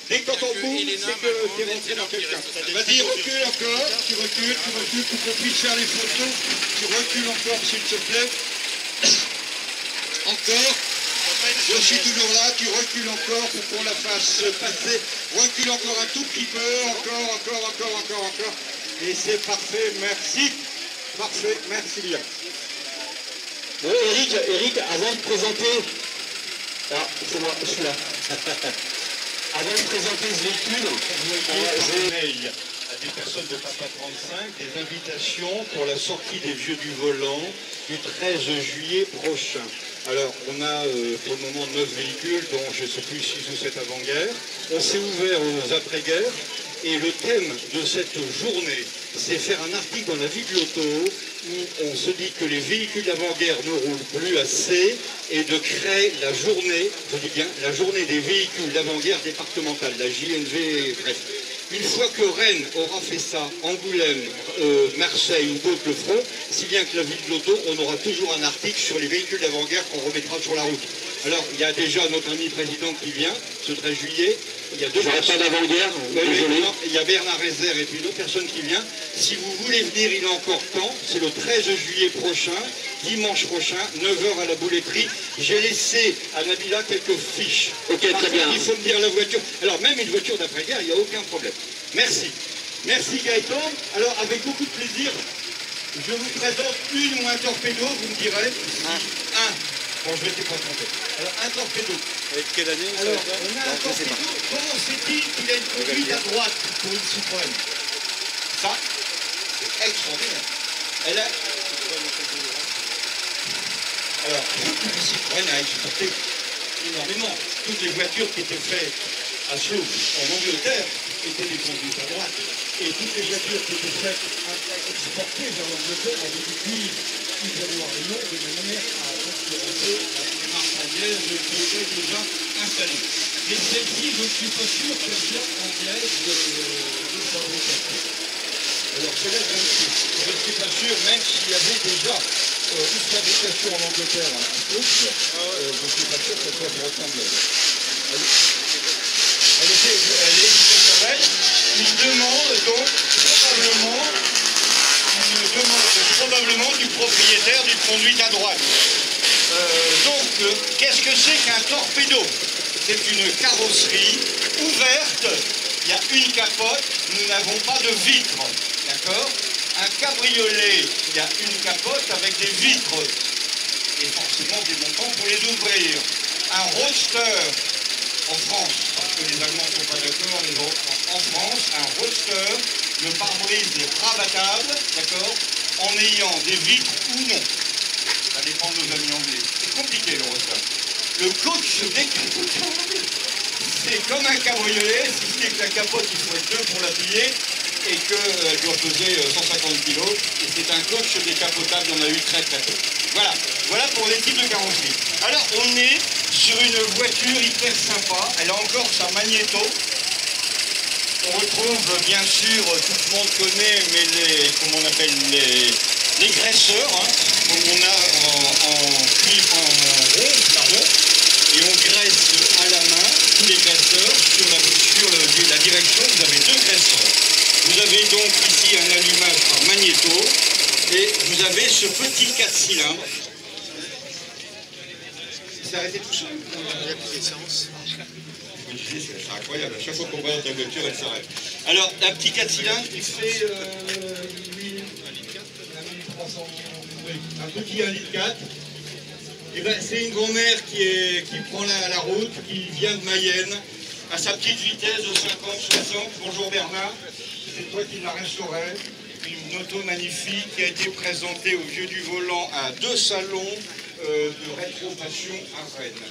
Dès que t'entends boum, c'est que t'es rentré dans quelqu'un. Vas-y, recule encore, tu recules pour qu'on puisse faire les photos. Tu recules encore, s'il te plaît. Encore. Je suis toujours là, tu recules encore pour qu'on la fasse passer. Recule encore un tout petit peu, encore. Et c'est parfait, merci. Parfait, merci bien. Bon, Eric, avant de présenter... Alors, c'est moi, je suis là. Avant de présenter ce véhicule, J'ai mail à des personnes de Papa 35 des invitations pour la sortie des Vieux du Volant du 13 juillet prochain. Alors, on a pour le moment 9 véhicules, dont je ne sais plus 6 ou 7 avant-guerre. On s'est ouvert aux après-guerres et le thème de cette journée, c'est faire un article dans la vie de l'auto où on se dit que les véhicules d'avant-guerre ne roulent plus assez et de créer la journée, je dis bien, la journée des véhicules d'avant-guerre départementale, la JNV, bref. Une fois que Rennes aura fait ça, Angoulême, Marseille ou d'autres le feront, si bien que la ville de l'auto, on aura toujours un article sur les véhicules d'avant-guerre qu'on remettra sur la route. Alors, il y a déjà notre ami président qui vient, ce 13 juillet. Il y a deux personnes d'avant-guerre, désolé. Il y a Bernard Rézère et puis d'autres personnes qui viennent. Si vous voulez venir, il est encore temps. C'est le 13 juillet prochain, dimanche prochain, 9h à la bouletterie. J'ai laissé à Nabila quelques fiches. Ok, très bien. Il faut me dire la voiture. Alors, même une voiture d'après-guerre, il n'y a aucun problème. Merci. Merci Gaëtan. Alors, avec beaucoup de plaisir, je vous présente une ou un torpedo, vous me direz. Un. Bon, je vais pas tromper. Alors, un torpedo. Avec quelle année? Alors, on a un torpedo. Comment sait-il qu'il a une conduite à droite pour une Citroën? Ça, c'est extraordinaire. Elle a... Alors, la Citroën a exporté énormément. Toutes les voitures qui étaient faites à Slough, en Angleterre, étaient des conduites à droite. Et toutes les voitures qui étaient faites exportées vers l'Angleterre avaient du cuivre ivoire et non de manière à concurrencer les marques anglaises qui étaient déjà installées. Mais celle-ci, je ne suis pas sûr qu'elle soit anglaise de fabrication. Alors, celle-là, je ne suis pas sûr, même s'il y avait déjà une fabrication en Angleterre à Slough, je ne suis pas sûr qu'elle soit pour autant anglaise. Elle est exceptionnelle. Il demande donc probablement du propriétaire d'une conduite à droite. Donc, qu'est-ce que c'est qu'un torpedo? C'est une carrosserie ouverte. Il y a une capote, nous n'avons pas de vitres. D'accord? Un cabriolet, il y a une capote avec des vitres. Et forcément des montants pour les ouvrir. Un roadster en France, parce que les Allemands ne sont pas d'accord, en France, un roadster, le pare-brise est rabattable, d'accord, en ayant des vitres ou non. Ça dépend de nos amis anglais. C'est compliqué le roadster. Le coach décapotable, c'est comme un cabriolet, si ce n'est que la capote, il faut être deux pour la plier, et qu'elle doit peser 150 kg, et c'est un coach décapotable, on a eu très peu. Voilà pour les types de carrosserie. Alors on est sur une voiture hyper sympa, elle a encore sa magnéto. On retrouve bien sûr, tout le monde connaît, mais comment on appelle, les graisseurs, hein, comme on a en cuivre, en rose, pardon, et on graisse à la main tous les graisseurs. Sur la direction, vous avez deux graisseurs. Vous avez donc ici un allumage par magnéto, et vous avez ce petit 4 cylindres. Il s'est arrêté tout seul. Il y a plus d'essence. C'est incroyable, à chaque fois qu'on va dans ta voiture, elle s'arrête. Alors, un petit 4 cylindres qui fait 1300, oui, un petit 1,4 litre. Et ben, c'est une grand-mère qui prend la route, qui vient de Mayenne, à sa petite vitesse de 50-60. Bonjour Bernard, c'est toi qui l'as restauré. Une auto magnifique qui a été présentée au Vieux du Volant à 2 salons de rétrofashion à Rennes.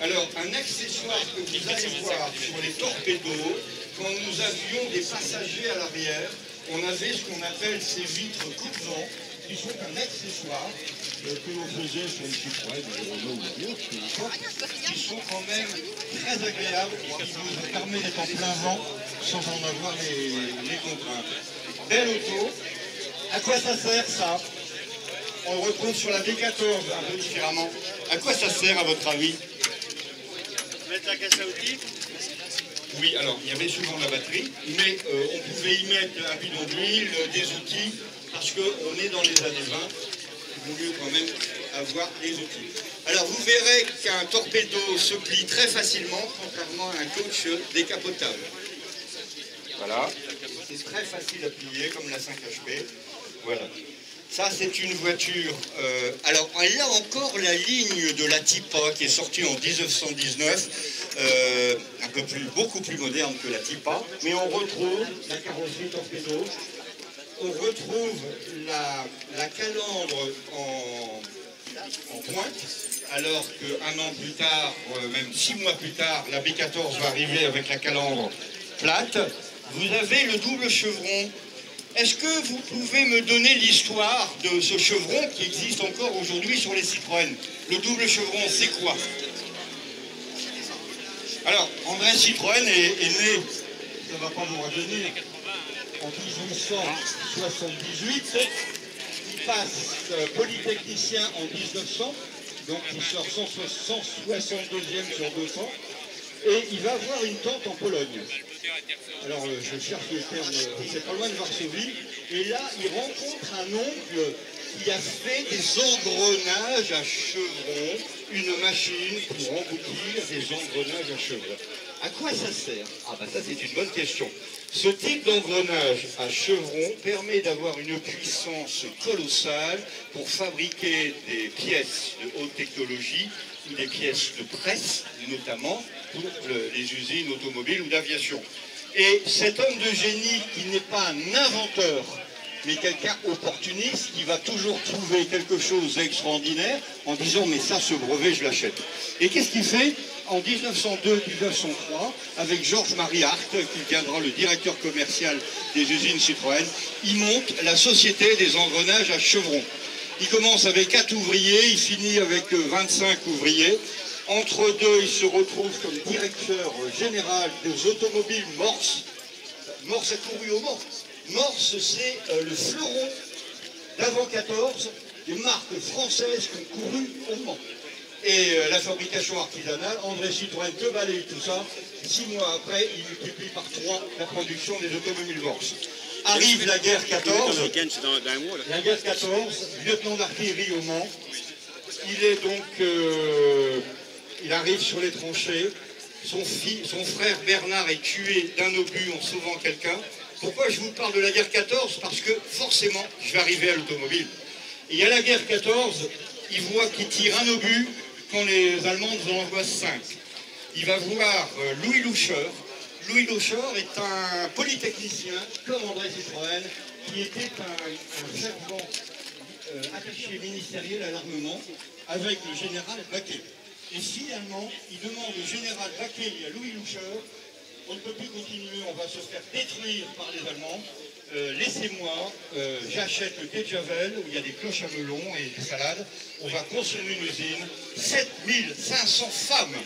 Alors, un accessoire que vous allez voir sur les torpédos, quand nous avions des passagers à l'arrière, on avait ce qu'on appelle ces vitres coupe-vent, qui sont un accessoire que l'on faisait sur une Citroën, qui sont quand même très agréables, qui vous permet d'être en plein vent sans en avoir les contraintes. Belle auto. À quoi ça sert ça? On le retrouve sur la B14 un peu différemment. À quoi ça sert à votre avis? Mettre la caisse à outils. Oui, alors il y avait souvent la batterie, mais on pouvait y mettre un bidon d'huile, des outils, parce qu'on est dans les années 20, il vaut mieux quand même avoir des outils. Alors vous verrez qu'un torpedo se plie très facilement, contrairement à un coach décapotable. Voilà, c'est très facile à plier comme la 5HP. Voilà. Ça, c'est une voiture. Alors, elle a encore la ligne de la Tipa qui est sortie en 1919, beaucoup plus moderne que la Tipa. Mais on retrouve la carrosserie torpedo, on retrouve la calandre en pointe, alors qu'un an plus tard, même 6 mois plus tard, la B14 va arriver avec la calandre plate. Vous avez le double chevron. Est-ce que vous pouvez me donner l'histoire de ce chevron qui existe encore aujourd'hui sur les Citroën? Le double chevron, c'est quoi? Alors, André Citroën est né, ça ne va pas vous rajeunir, en 1878. Il passe polytechnicien en 1900, donc il sort 162e sur 200. Et il va avoir une tante en Pologne. Alors, je cherche le terme, c'est pas loin de Varsovie. Et là, il rencontre un oncle qui a fait des engrenages à chevrons, une machine pour emboutir des engrenages à chevrons. À quoi ça sert? Ah ben ça, c'est une bonne question. Ce type d'engrenage à chevrons permet d'avoir une puissance colossale pour fabriquer des pièces de haute technologie ou des pièces de presse, notamment pour les usines automobiles ou d'aviation. Et cet homme de génie qui n'est pas un inventeur, mais quelqu'un opportuniste qui va toujours trouver quelque chose d'extraordinaire en disant mais ça, ce brevet, je l'achète. Et qu'est-ce qu'il fait en 1902-1903 avec Georges-Marie Hart, qui deviendra le directeur commercial des usines Citroën? Il monte la société des engrenages à chevrons. Il commence avec 4 ouvriers, il finit avec 25 ouvriers. Entre deux, il se retrouve comme directeur général des automobiles Morse. Morse a couru au Mans. Morse, c'est le fleuron d'avant 14 des marques françaises qui ont couru au Mans. Et la fabrication artisanale, André Citroën que balaye tout ça. 6 mois après, il multiplie par 3 la production des automobiles Morse. Arrive la guerre 14. La guerre 14, lieutenant d'artillerie au Mans. Il est donc... il arrive sur les tranchées, son frère Bernard est tué d'un obus en sauvant quelqu'un. Pourquoi je vous parle de la guerre 14? Parce que forcément, je vais arriver à l'automobile. Et à la guerre 14, il voit qu'il tire un obus quand les Allemands en envoient 5. Il va voir Louis Loucheur. Louis Loucheur est un polytechnicien, comme André Citroën, qui était un fervent attaché ministériel à l'armement avec le général Baquet. Et finalement, il demande au général Baquet et à Louis Loucheur, on ne peut plus continuer, on va se faire détruire par les Allemands, laissez-moi, j'achète le quai de Javel, où il y a des cloches à melon et des salades, on va construire une usine, 7500 femmes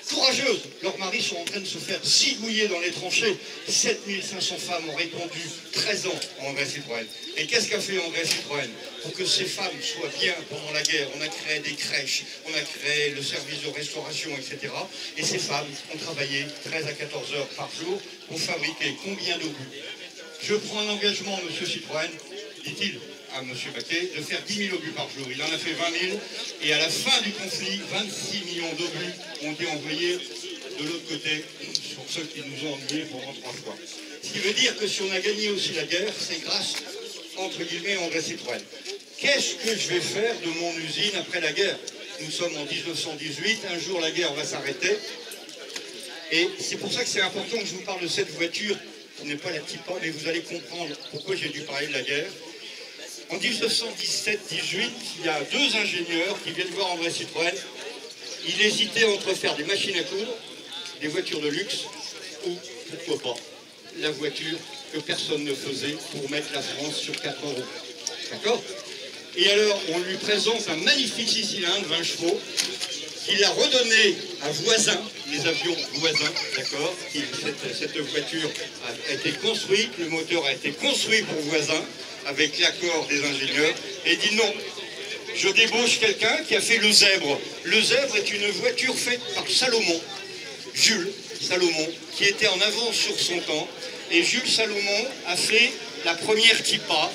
courageuses, leurs maris sont en train de se faire zigouiller dans les tranchées, 7500 femmes ont répondu 13 ans à André Citroën. Et qu'est-ce qu'a fait André Citroën? Pour que ces femmes soient bien pendant la guerre, on a créé des crèches, on a créé le service de restauration, etc. Et ces femmes ont travaillé 13 à 14 heures par jour pour fabriquer combien d'obus? Je prends un engagement, monsieur Citroën, dit-il à monsieur Baquet, de faire 10 000 obus par jour. Il en a fait 20 000, et à la fin du conflit, 26 millions d'obus ont été envoyés de l'autre côté, pour ceux qui nous ont ennuyés pendant 3 fois. Ce qui veut dire que si on a gagné aussi la guerre, c'est grâce, entre guillemets, à André Citroën. Qu'est-ce que je vais faire de mon usine après la guerre? Nous sommes en 1918, un jour la guerre va s'arrêter, et c'est pour ça que c'est important que je vous parle de cette voiture, qui n'est pas la Tipa, mais vous allez comprendre pourquoi j'ai dû parler de la guerre. En 1917-18, il y a 2 ingénieurs qui viennent voir André Citroën. Il hésitait entre faire des machines à coudre, des voitures de luxe, ou, pourquoi pas, la voiture que personne ne faisait pour mettre la France sur 4 euros. D'accord? Et alors, on lui présente un magnifique 6 cylindres, 20 chevaux, qu'il a redonné à Voisin, les avions Voisin, d'accord? Cette voiture a été construite, le moteur a été construit pour Voisin, avec l'accord des ingénieurs, et dit non, je débauche quelqu'un qui a fait le Zèbre. Le Zèbre est une voiture faite par Salomon, Jules, Salomon, qui était en avance sur son temps. Et Jules Salomon a fait la première Tipa,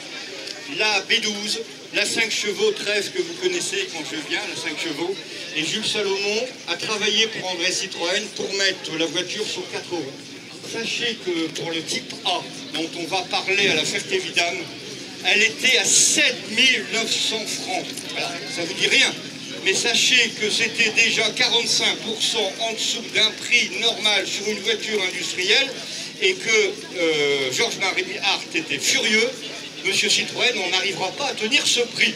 la B12, la 5 chevaux 13 que vous connaissez quand je viens, la 5 chevaux. Et Jules Salomon a travaillé pour André Citroën pour mettre la voiture sur 4 roues. Sachez que pour le type A, dont on va parler à la Ferté-Vidame, elle était à 7 900 francs. Voilà, ça ne vous dit rien. Mais sachez que c'était déjà 45% en dessous d'un prix normal sur une voiture industrielle et que Georges-Marie Hart était furieux. Monsieur Citroën, on n'arrivera pas à tenir ce prix.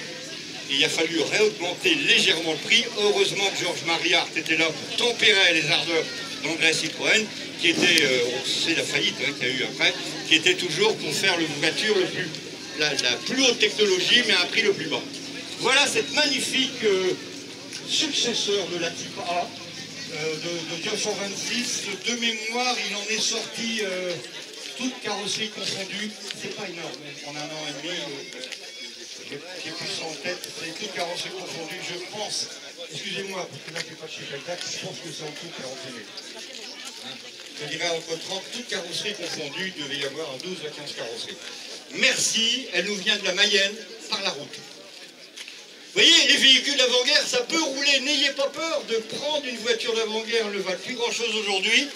Il a fallu réaugmenter légèrement le prix. Heureusement que Georges-Marie Hart était là pour tempérer les ardeurs d'André Citroën, qui était, c'est la faillite qu'il y a eu après, qui était toujours pour faire le voiture la plus haute technologie, mais à un prix le plus bas. Voilà cette magnifique successeur de la Type A, de 226. De mémoire, il en est sorti toute carrosserie confondue. C'est pas énorme, en un an et demi. J'ai plus ça en tête, c'est toute carrosserie confondue, je pense. Excusez-moi, parce que là, je n'ai pas de chiffre exact, je pense que c'est en tout 40 000. Je dirais entre 30, toute carrosserie confondue, il devait y avoir 12 à 15 carrosseries. Merci, elle nous vient de la Mayenne, par la route. Vous voyez, les véhicules d'avant-guerre, ça peut rouler. N'ayez pas peur de prendre une voiture d'avant-guerre, elle ne valent plus grand-chose aujourd'hui,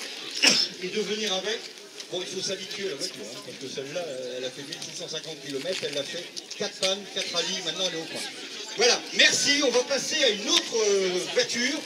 et de venir avec. Bon, il faut s'habituer à la voiture, hein, parce que celle-là, elle a fait 1650 km, elle a fait 4 pannes, 4 rallyes, maintenant elle est au point. Voilà, merci, on va passer à une autre voiture.